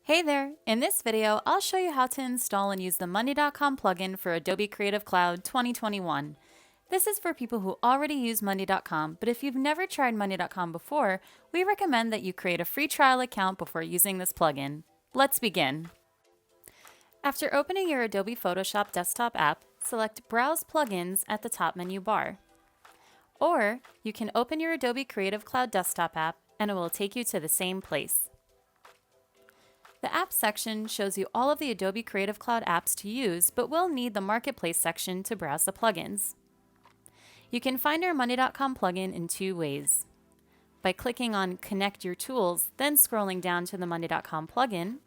Hey there! In this video, I'll show you how to install and use the monday.com plugin for Adobe Creative Cloud 2021. This is for people who already use monday.com, but if you've never tried monday.com before, we recommend that you create a free trial account before using this plugin. Let's begin. After opening your Adobe Photoshop desktop app, select Browse Plugins at the top menu bar. Or you can open your Adobe Creative Cloud desktop app and it will take you to the same place. The Apps section shows you all of the Adobe Creative Cloud apps to use, but we'll need the Marketplace section to browse the plugins. You can find our monday.com plugin in two ways. By clicking on Connect Your Tools, then scrolling down to the monday.com plugin,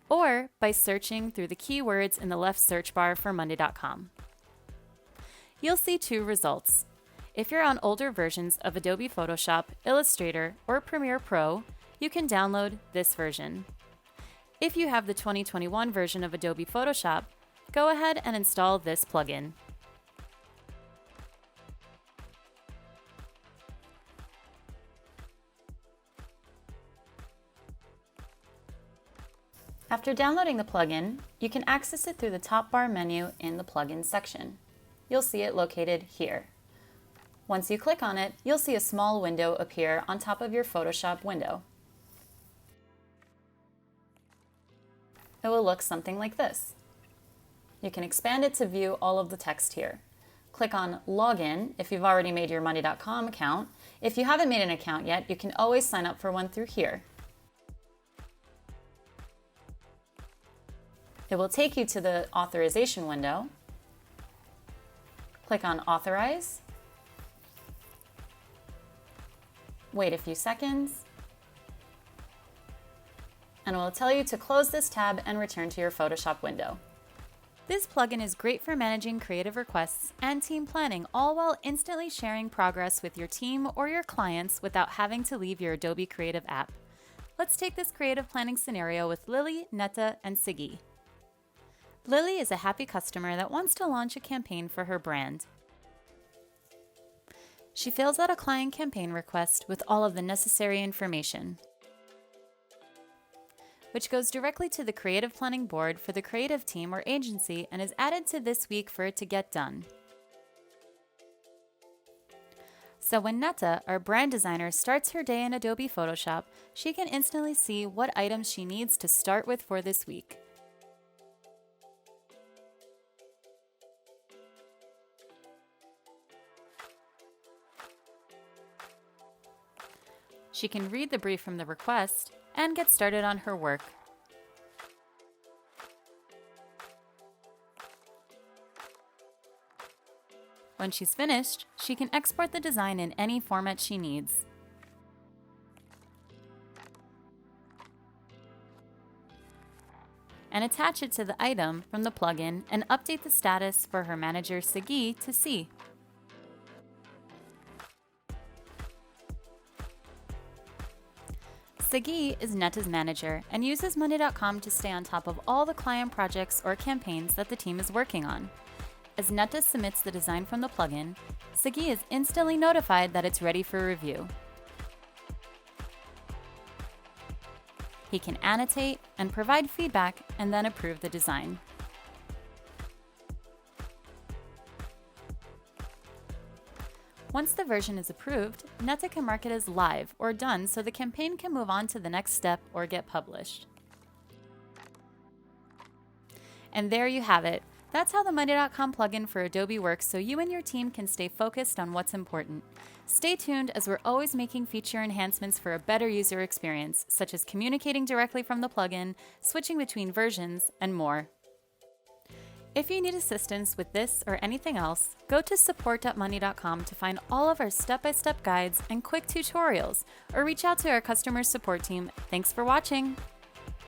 or by searching through the keywords in the left search bar for monday.com. You'll see two results. If you're on older versions of Adobe Photoshop, Illustrator, or Premiere Pro, you can download this version. If you have the 2021 version of Adobe Photoshop, go ahead and install this plugin. After downloading the plugin, you can access it through the top bar menu in the Plugins section. You'll see it located here. Once you click on it, you'll see a small window appear on top of your Photoshop window. It will look something like this. You can expand it to view all of the text here. Click on Login if you've already made your monday.com account. If you haven't made an account yet, you can always sign up for one through here. It will take you to the authorization window. Click on Authorize. Wait a few seconds. And it will tell you to close this tab and return to your Photoshop window. This plugin is great for managing creative requests and team planning, all while instantly sharing progress with your team or your clients without having to leave your Adobe Creative app. Let's take this creative planning scenario with Lily, Netta, and Sigi. Lily is a happy customer that wants to launch a campaign for her brand. She fills out a client campaign request with all of the necessary information, which goes directly to the creative planning board for the creative team or agency and is added to this week for it to get done. So when Netta, our brand designer, starts her day in Adobe Photoshop, she can instantly see what items she needs to start with for this week. She can read the brief from the request and get started on her work. When she's finished, she can export the design in any format she needs. And attach it to the item from the plugin and update the status for her manager Sigi to see. Sigi is Netta's manager and uses monday.com to stay on top of all the client projects or campaigns that the team is working on. As Netta submits the design from the plugin, Sigi is instantly notified that it's ready for review. He can annotate and provide feedback and then approve the design. Once the version is approved, Netta can mark it as live or done so the campaign can move on to the next step or get published. And there you have it. That's how the monday.com plugin for Adobe works so you and your team can stay focused on what's important. Stay tuned as we're always making feature enhancements for a better user experience, such as communicating directly from the plugin, switching between versions, and more. If you need assistance with this or anything else, go to support.monday.com to find all of our step-by-step guides and quick tutorials, or reach out to our customer support team. Thanks for watching!